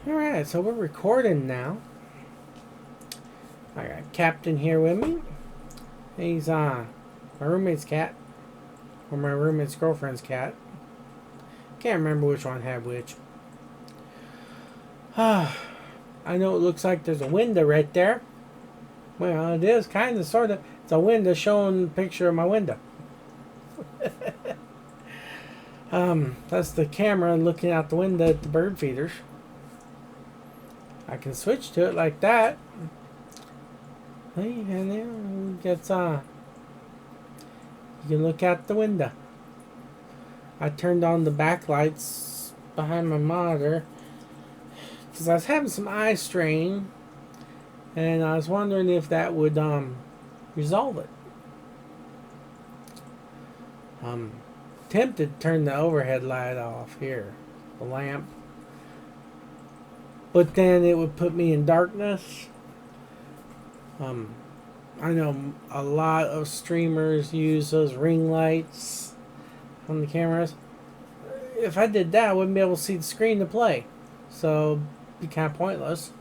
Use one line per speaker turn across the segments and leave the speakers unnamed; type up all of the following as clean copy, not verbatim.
Alright, so we're recording now. I got Captain here with me. He's my roommate's cat. Or my roommate's girlfriend's cat. Can't remember which one had which. I know it looks like there's a window right there. Well, it is kind of, sort of. It's a window showing a picture of my window. That's the camera looking out the window at the bird feeders. I can switch to it like that. Hey, and then gets you can look out the window. I turned on the backlights behind my monitor because I was having some eye strain, and I was wondering if that would resolve it. Tempted to turn the overhead light off here, the lamp, but then it would put me in darkness. I know a lot of streamers use those ring lights on the cameras. If I did that, I wouldn't be able to see the screen to play, so it'd be kind of pointless.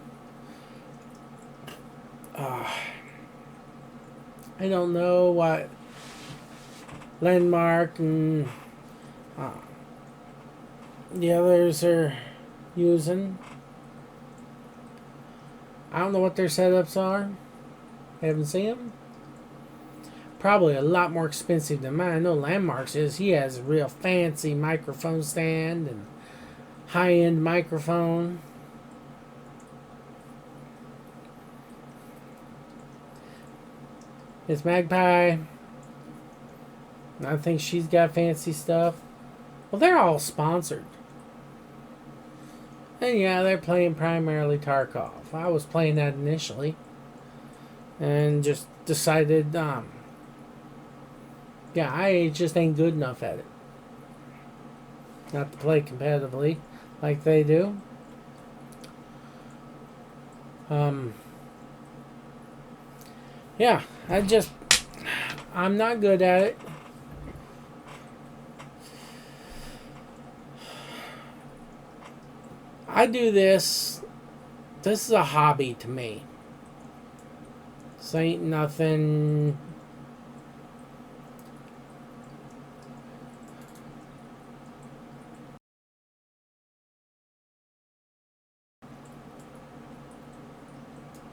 I don't know what Landmark and the others are using. I don't know what their setups are. I haven't seen them. Probably a lot more expensive than mine. I know Landmark's is. He has a real fancy microphone stand and high-end microphone. It's Magpie. I think she's got fancy stuff. Well, they're all sponsored. And yeah, they're playing primarily Tarkov. I was playing that initially. And just decided, yeah, I just ain't good enough at it. Not to play competitively like they do. Yeah, I'm not good at it. I do this. This is a hobby to me. This ain't nothing.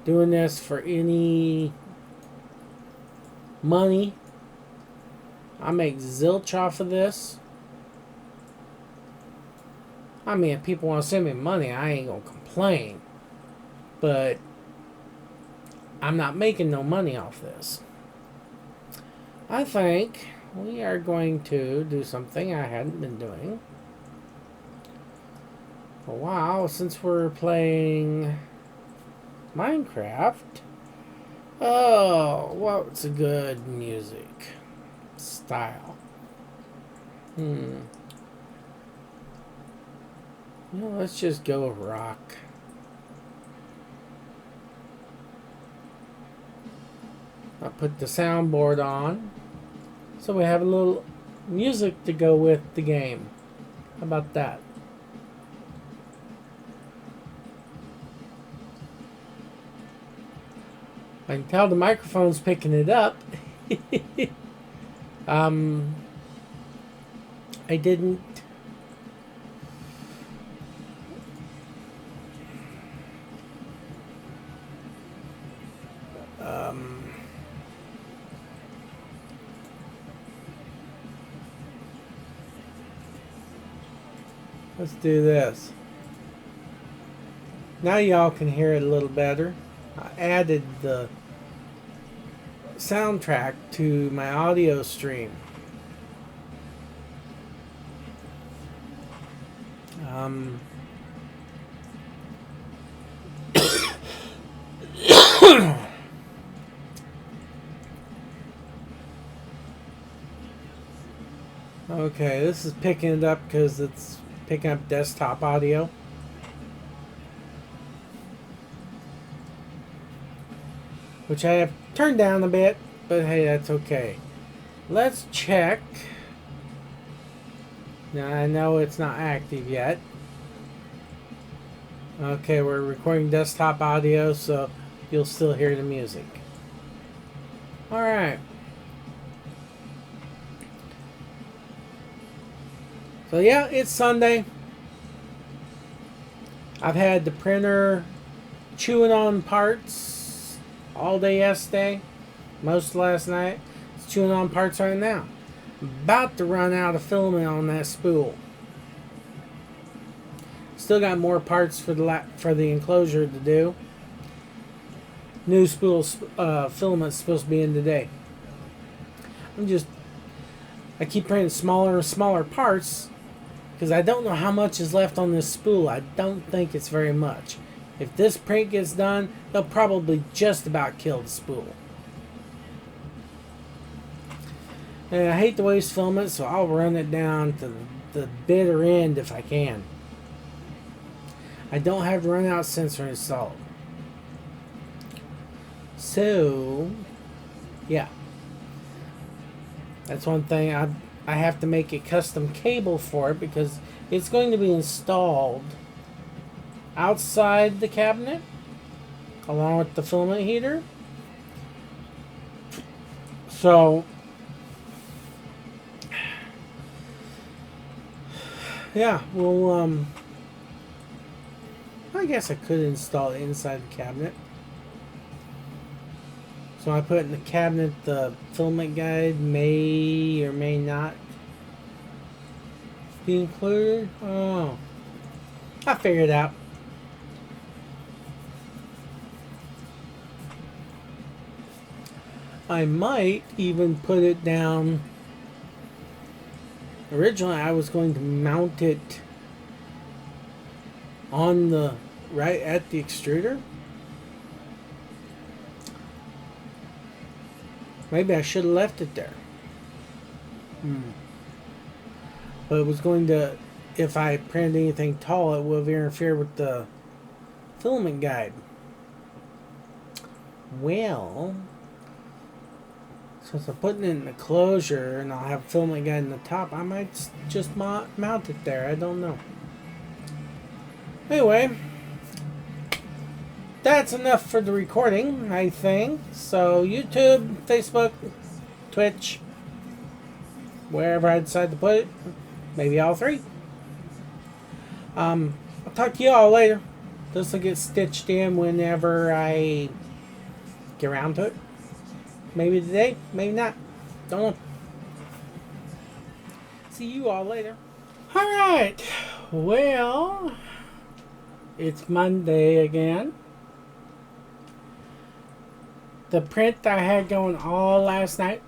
Doing this for any money. I make zilch off of this. I mean, if people want to send me money, I ain't gonna complain. But I'm not making no money off this. I think we are going to do something I hadn't been doing for a while, since we're playing Minecraft. Oh, what's a good music style? Let's just go with rock. I'll put the soundboard on so we have a little music to go with the game. How about that? I can tell the microphone's picking it up. I didn't. Let's do this. Now y'all can hear it a little better. I added the soundtrack to my audio stream. Okay, this is picking it up because it's picking up desktop audio. Which I have turned down a bit, but hey, that's okay. Let's check. Now I know it's not active yet. Okay, we're recording desktop audio, so you'll still hear the music. Alright. So yeah, it's Sunday. I've had the printer chewing on parts all day yesterday, most last night. It's chewing on parts right now. About to run out of filament on that spool. Still got more parts for the enclosure to do. New spool filament's supposed to be in today. I keep printing smaller and smaller parts because I don't know how much is left on this spool. I don't think it's very much. If this print gets done, they'll probably just about kill the spool. And I hate to waste filament, so I'll run it down to the bitter end if I can. I don't have runout sensor installed. So, yeah. That's one thing. I have to make a custom cable for it because it's going to be installed outside the cabinet along with the filament heater. So, yeah, well, I guess I could install it inside the cabinet. So I put in the cabinet the filament guide may or may not be included. Oh, I figured it out. I might even put it down. Originally, I was going to mount it on the right at the extruder. Maybe I should have left it there. But it was going to, if I printed anything tall, it would have interfered with the filament guide. Well, since I'm putting it in the closure and I'll have filament guide in the top, I might just mount it there. I don't know. Anyway, that's enough for the recording, I think. So YouTube, Facebook, Twitch, wherever I decide to put it, maybe all three. I'll talk to you all later. This will get stitched in whenever I get around to it. Maybe today, maybe not. Don't know. See you all later. Alright. Well, it's Monday again. The print I had going all last night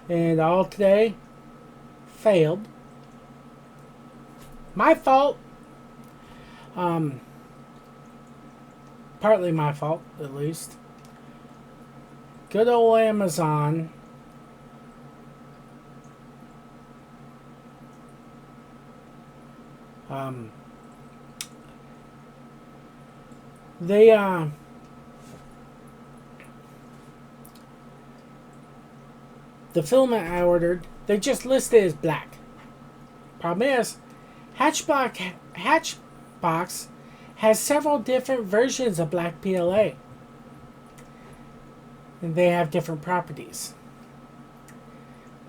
and all today failed. My fault. Partly my fault, at least. Good old Amazon. The filament I ordered, they just listed as black. Problem is, Hatchbox has several different versions of black PLA. And they have different properties.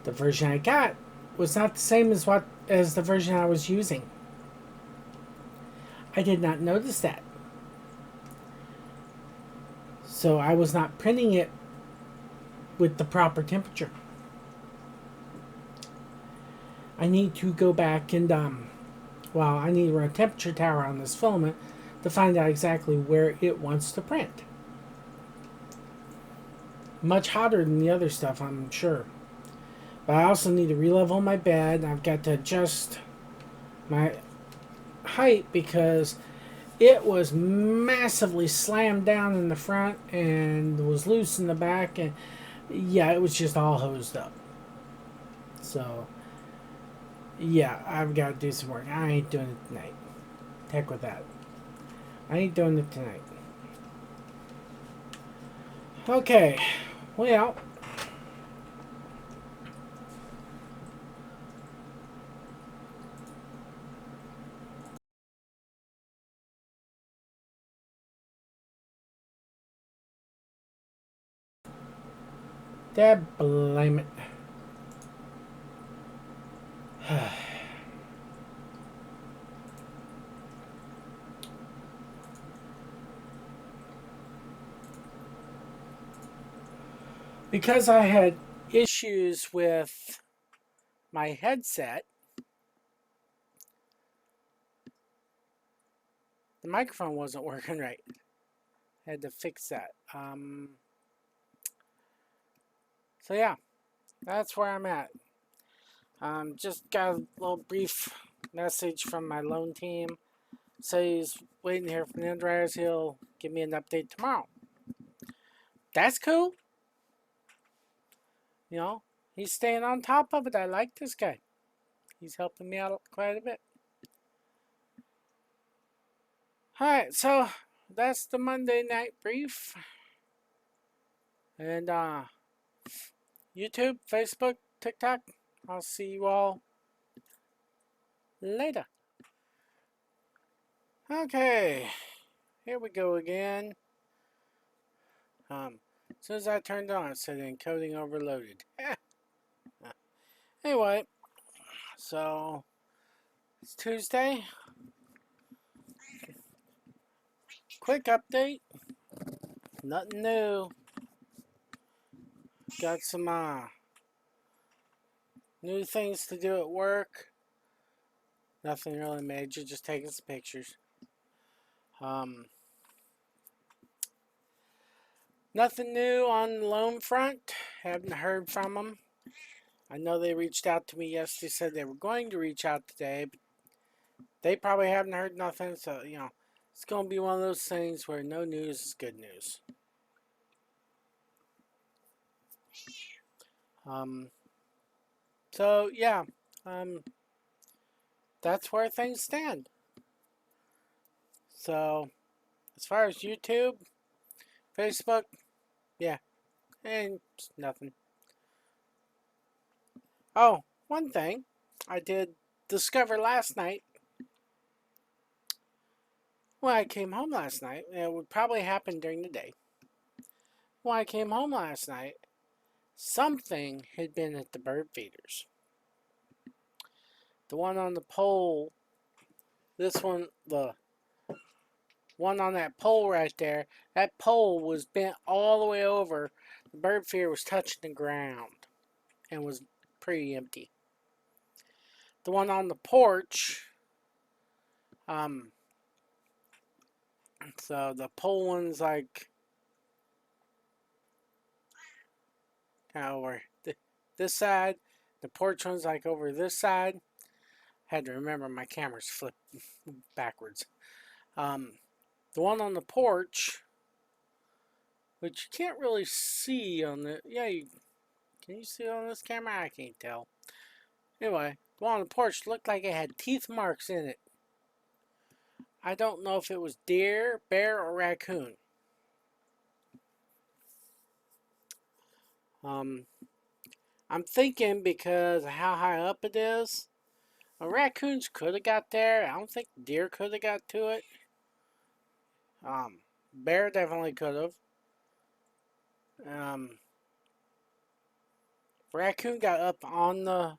The version I got was not the same as the version I was using. I did not notice that. So I was not printing it with the proper temperature. I need to go back and, I need to run a temperature tower on this filament to find out exactly where it wants to print. Much hotter than the other stuff, I'm sure. But I also need to re-level my bed. I've got to adjust my height because it was massively slammed down in the front and was loose in the back. And yeah, it was just all hosed up. So yeah, I've got to do some work. I ain't doing it tonight. Heck with that. I ain't doing it tonight. Okay. Well, Dad blame it. Because I had issues with my headset, the microphone wasn't working right. I had to fix that. So yeah, that's where I'm at. Just got a little brief message from my loan team. So he's waiting here from the underwriters. He'll give me an update tomorrow. That's cool. You know, he's staying on top of it. I like this guy. He's helping me out quite a bit. Alright, so that's the Monday night brief. And YouTube, Facebook, TikTok. I'll see you all later. Okay, here we go again. As soon as I turned on, it said encoding overloaded. Anyway, so it's Tuesday. Quick update. Nothing new. Got some new things to do at work. Nothing really major, just taking some pictures. Nothing new on the loan front. Haven't heard from them. I know they reached out to me yesterday, said they were going to reach out today, but they probably haven't heard nothing. So, you know, it's going to be one of those things where no news is good news. So, yeah, that's where things stand. So, as far as YouTube, Facebook, yeah, and nothing. Oh, one thing I did discover last night when I came home last night, and it would probably happen during the day. When I came home last night, something had been at the bird feeders. The one on the pole, this one, the one on that pole right there, that pole was bent all the way over. The bird feeder was touching the ground and was pretty empty. The one on the porch, so the pole one's like kind of over this side. The porch one's like over this side. Had to remember my camera's flipped backwards. The one on the porch, which you can't really see on the, can you see it on this camera? I can't tell. Anyway, the one on the porch looked like it had teeth marks in it. I don't know if it was deer, bear, or raccoon. I'm thinking because of how high up it is, raccoons could have got there. I don't think deer could have got to it. Bear definitely could have. Raccoon got up on the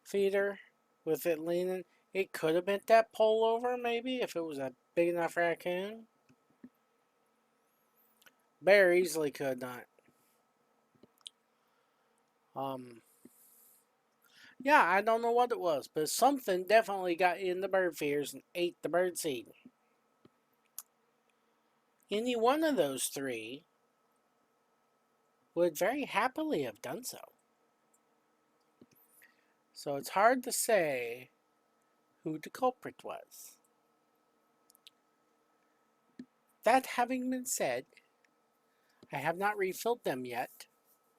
feeder with it leaning. It could have bent that pole over, maybe, if it was a big enough raccoon. Bear easily could have done it. Yeah, I don't know what it was, but something definitely got in the bird feeders and ate the bird seed. Any one of those three would very happily have done so. So it's hard to say who the culprit was. That having been said, I have not refilled them yet.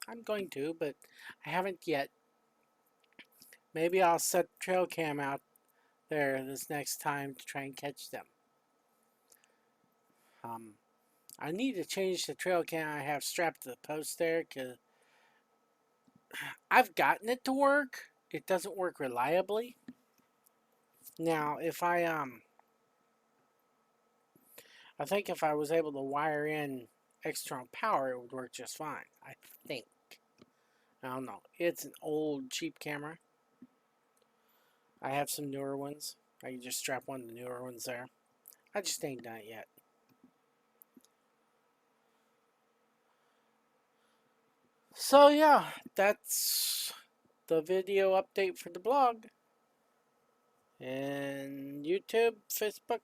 I'm going to, but I haven't yet. Maybe I'll set trail cam out there this next time to try and catch them. I need to change the trail cam I have strapped to the post there because I've gotten it to work. It doesn't work reliably. Now, if I think if I was able to wire in external power, it would work just fine. I think. I don't know. It's an old, cheap camera. I have some newer ones. I can just strap one of the newer ones there. I just ain't done it yet. So yeah, that's the video update for the blog. And YouTube, Facebook.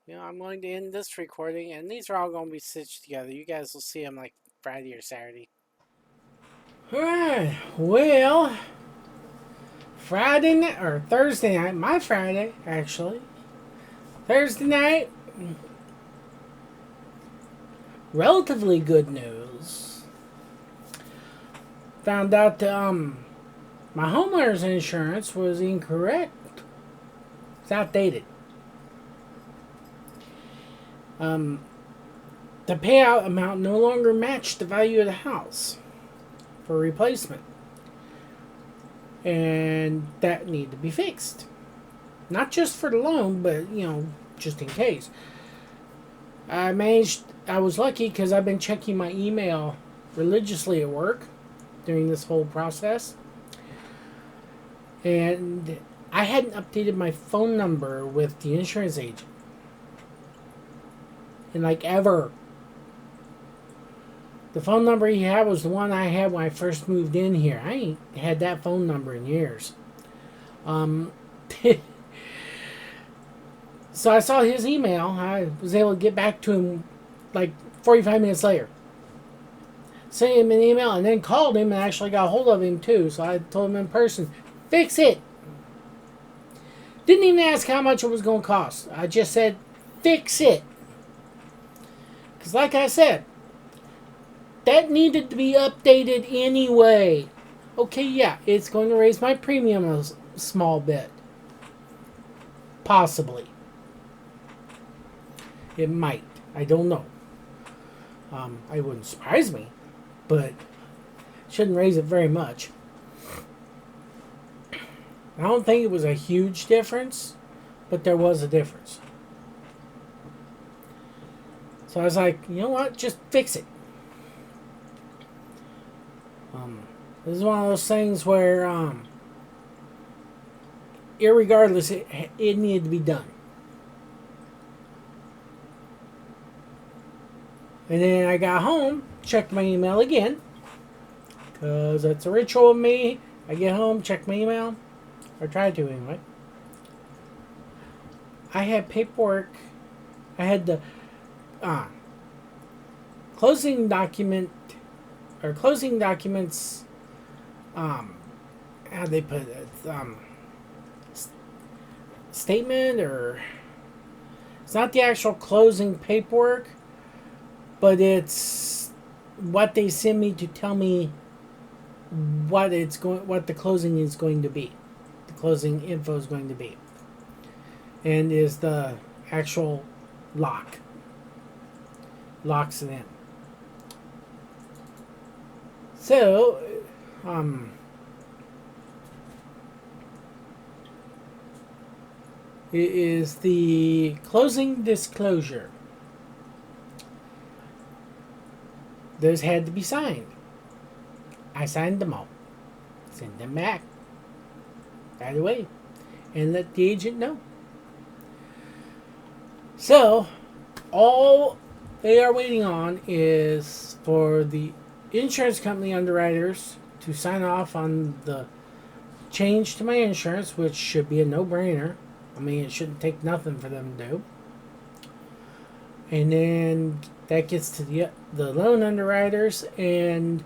I'm going to end this recording, and these are all going to be stitched together. You guys will see them like Friday or Saturday. Alright, well, Friday night, or Thursday night, my Friday, actually. Thursday night, relatively good news. Found out that, my homeowner's insurance was incorrect. It's outdated. The payout amount no longer matched the value of the house for replacement. And that needed to be fixed. Not just for the loan, but, just in case. I was lucky because I've been checking my email religiously at work during this whole process. And I hadn't updated my phone number with the insurance agent in ever. The phone number he had was the one I had when I first moved in here. I ain't had that phone number in years. So I saw his email. I was able to get back to him 45 minutes later. Sent him an email and then called him and actually got a hold of him too. So I told him in person, fix it. Didn't even ask how much it was going to cost. I just said, fix it. Because like I said, that needed to be updated anyway. Okay, yeah, it's going to raise my premium a small bit. Possibly. It might. I don't know. It wouldn't surprise me, but shouldn't raise it very much. I don't think it was a huge difference, but there was a difference. So I was like, you know what? Just fix it. This is one of those things where, irregardless, it needed to be done. And then I got home, checked my email again, because that's a ritual of me. I get home, check my email, or try to anyway. I had paperwork. I had the closing documents. How they put it? Statement, or it's not the actual closing paperwork, but it's what they send me to tell me what the closing is going to be. The closing info is going to be, and is the actual locks it in. So, it is the closing disclosure. Those had to be signed. I signed them all. Send them back right away and let the agent know. So, all they are waiting on is for the insurance company underwriters to sign off on the change to my insurance, which should be a no-brainer. I mean, it shouldn't take nothing for them to do. And then that gets to the loan underwriters, and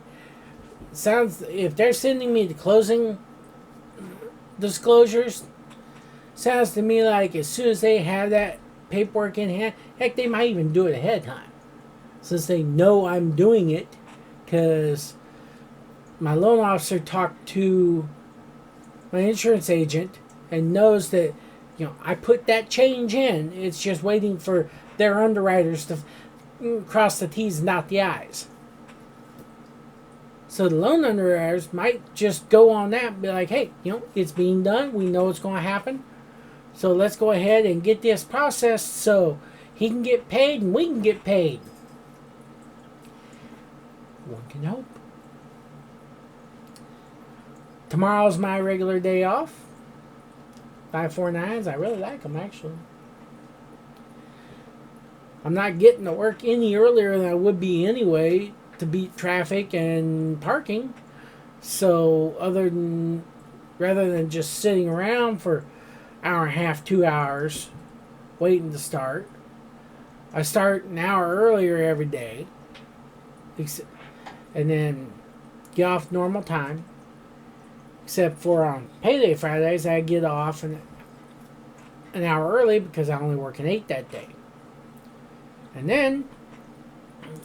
if they're sending me the closing disclosures, sounds to me like as soon as they have that paperwork in hand, heck, they might even do it ahead of time, since they know I'm doing it, because my loan officer talked to my insurance agent and knows that I put that change in. It's just waiting for their underwriters to cross the T's and dot the I's. So the loan underwriters might just go on that and be like, hey, it's being done. We know it's going to happen. So let's go ahead and get this processed so he can get paid and we can get paid. One can hope. Tomorrow's my regular day off. 549s. I really like them, actually. I'm not getting to work any earlier than I would be anyway to beat traffic and parking. So, rather than just sitting around for an hour and a half, 2 hours waiting to start, I start an hour earlier every day, and then get off normal time. Except for on payday Fridays, I get off an hour early because I only work an 8 that day. And then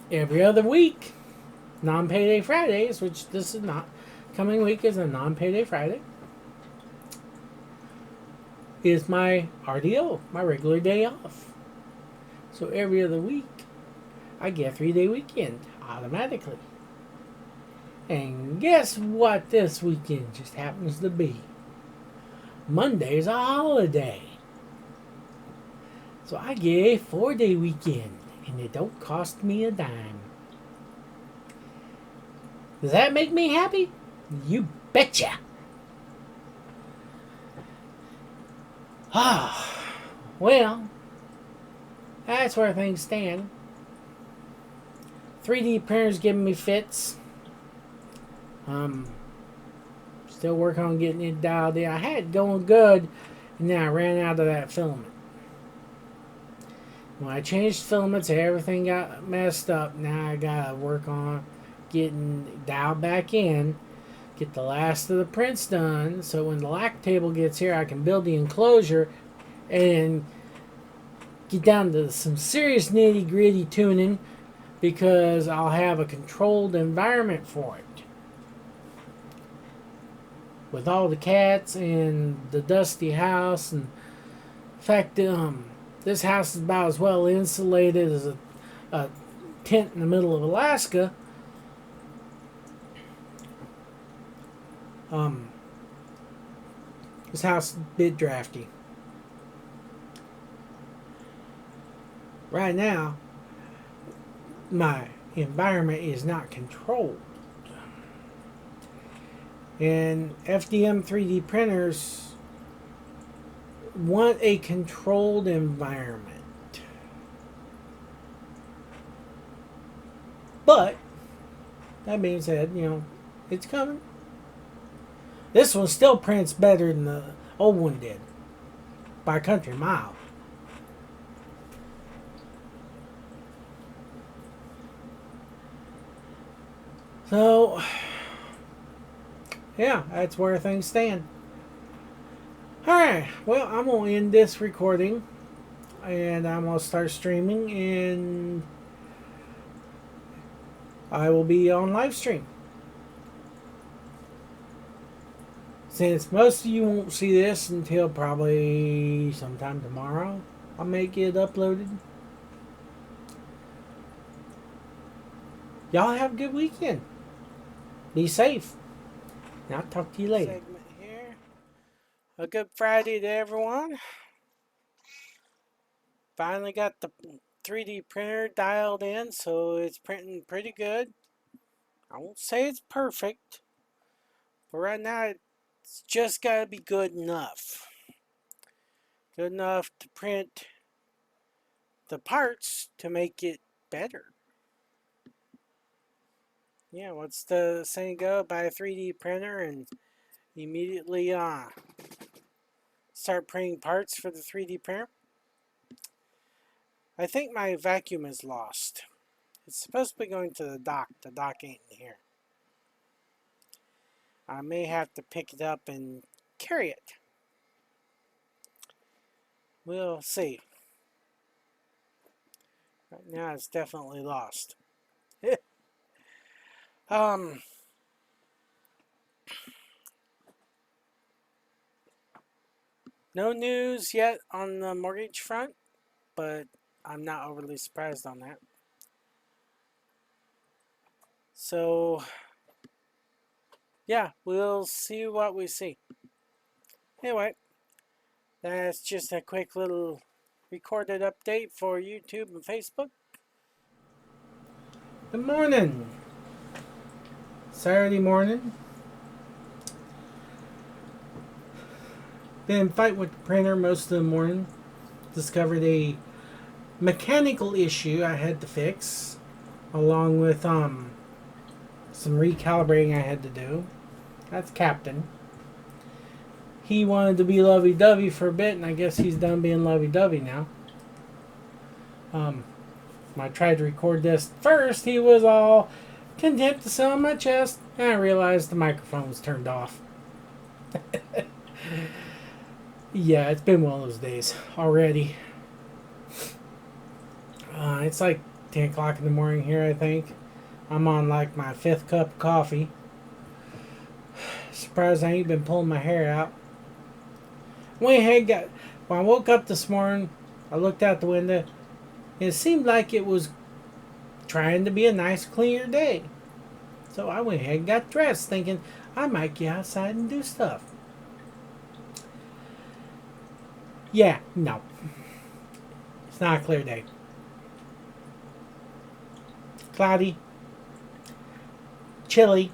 every other week, non-payday Fridays, which this is not, coming week is a non-payday Friday, is my RDO, my regular day off. So every other week, I get a 3-day weekend automatically. And guess what this weekend just happens to be? Monday's a holiday. So I get a 4-day weekend, and it don't cost me a dime. Does that make me happy? You betcha. Ah, well, that's where things stand. 3D printers giving me fits. Still working on getting it dialed in. I had it going good, and then I ran out of that filament. When I changed filaments, everything got messed up. Now I gotta work on getting dialed back in, get the last of the prints done, so when the lac table gets here, I can build the enclosure and get down to some serious nitty gritty tuning, because I'll have a controlled environment for it. With all the cats and the dusty house, and in fact, this house is about as well insulated as a tent in the middle of Alaska. This house is a bit drafty. Right now, my environment is not controlled. And FDM 3D printers want a controlled environment. But, that being said, it's coming. This one still prints better than the old one did, by a country mile. So, yeah, that's where things stand. Alright, well, I'm going to end this recording, and I'm going to start streaming, and I will be on live stream. Since most of you won't see this until probably sometime tomorrow, I'll make it uploaded. Y'all have a good weekend. Be safe. And I'll talk to you later. Segment here. A good Friday to everyone. Finally got the 3D printer dialed in, so it's printing pretty good. I won't say it's perfect, but right now it's just got to be good enough. Good enough to print the parts to make it better. Yeah, what's the saying go? Buy a 3D printer and immediately start printing parts for the 3D printer. I think my vacuum is lost. It's supposed to be going to the dock. The dock ain't in here. I may have to pick it up and carry it. We'll see. Right now it's definitely lost. No news yet on the mortgage front, but I'm not overly surprised on that. So, yeah, we'll see what we see. Anyway, that's just a quick little recorded update for YouTube and Facebook. Good morning. Saturday morning. Been fighting with the printer most of the morning. Discovered a mechanical issue I had to fix, along with some recalibrating I had to do. That's Captain. He wanted to be lovey-dovey for a bit, and I guess he's done being lovey-dovey now. When I tried to record this first, he was all content to sit on my chest, and I realized the microphone was turned off. Yeah, it's been one of those days already. It's like 10 o'clock in the morning here, I think. I'm on like my 5th cup of coffee. Surprised I ain't been pulling my hair out. When I woke up this morning, I looked out the window. And it seemed like it was trying to be a nice, clear day. So I went ahead and got dressed, thinking I might get outside and do stuff. Yeah, no. It's not a clear day. Cloudy. Chilly.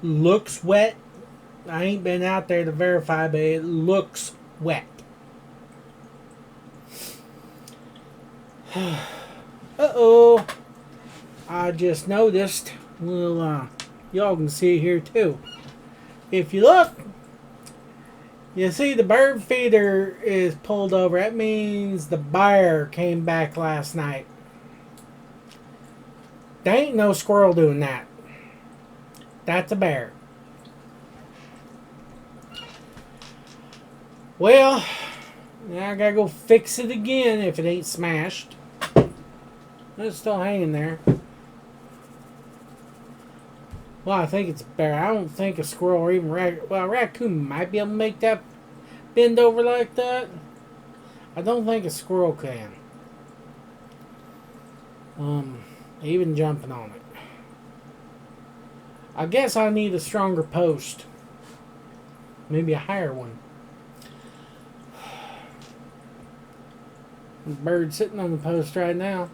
Looks wet. I ain't been out there to verify, but it looks wet. Uh-oh. I just noticed. Well, y'all can see it here too. If you look, you see the bird feeder is pulled over. That means the bear came back last night. There ain't no squirrel doing that. That's a bear. Well, now I gotta go fix it again if it ain't smashed. It's still hanging there. Well, I think it's a bear. I don't think a squirrel or even a raccoon might be able to make that bend over like that. I don't think a squirrel can. Even jumping on it. I guess I need a stronger post. Maybe a higher one. Bird sitting on the post right now.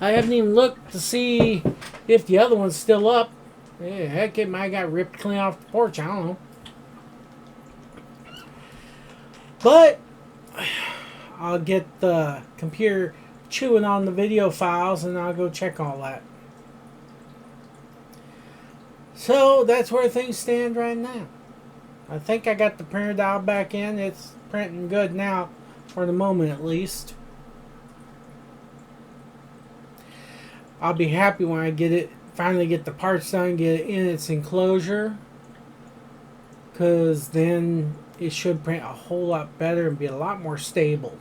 I haven't even looked to see if the other one's still up. Yeah, heck, it might have got ripped clean off the porch. I don't know. But I'll get the computer chewing on the video files and I'll go check all that. So that's where things stand right now. I think I got the printer dialed back in. It's printing good now, for the moment at least. I'll be happy when I finally get the parts done, get it in its enclosure, because then it should print a whole lot better and be a lot more stable.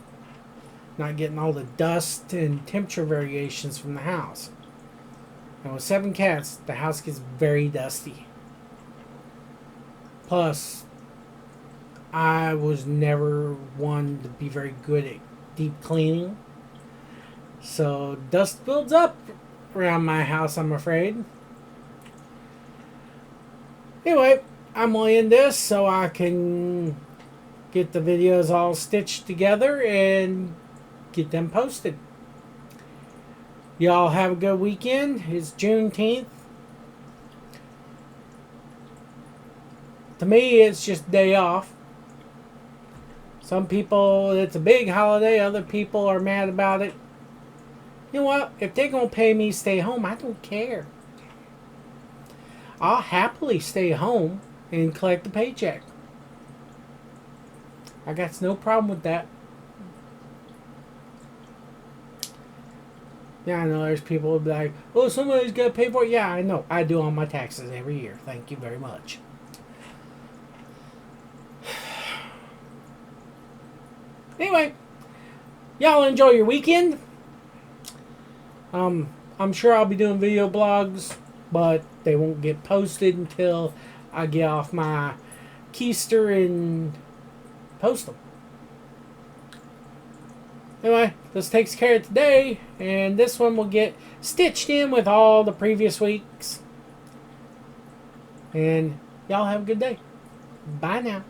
Not getting all the dust and temperature variations from the house. And with 7 cats, the house gets very dusty. Plus, I was never one to be very good at deep cleaning. So, dust builds up around my house, I'm afraid. Anyway, I'm going to end this so I can get the videos all stitched together and get them posted. Y'all have a good weekend. It's Juneteenth. To me, it's just a day off. Some people, it's a big holiday. Other people are mad about it. You know what? If they're going to pay me to stay home, I don't care. I'll happily stay home and collect the paycheck. I got no problem with that. Yeah, I know there's people who be like, oh, somebody's got to pay for it. Yeah, I know. I do all my taxes every year. Thank you very much. Anyway, y'all enjoy your weekend. I'm sure I'll be doing video blogs, but they won't get posted until I get off my keister and post them. Anyway, this takes care of today, and this one will get stitched in with all the previous weeks. And y'all have a good day. Bye now.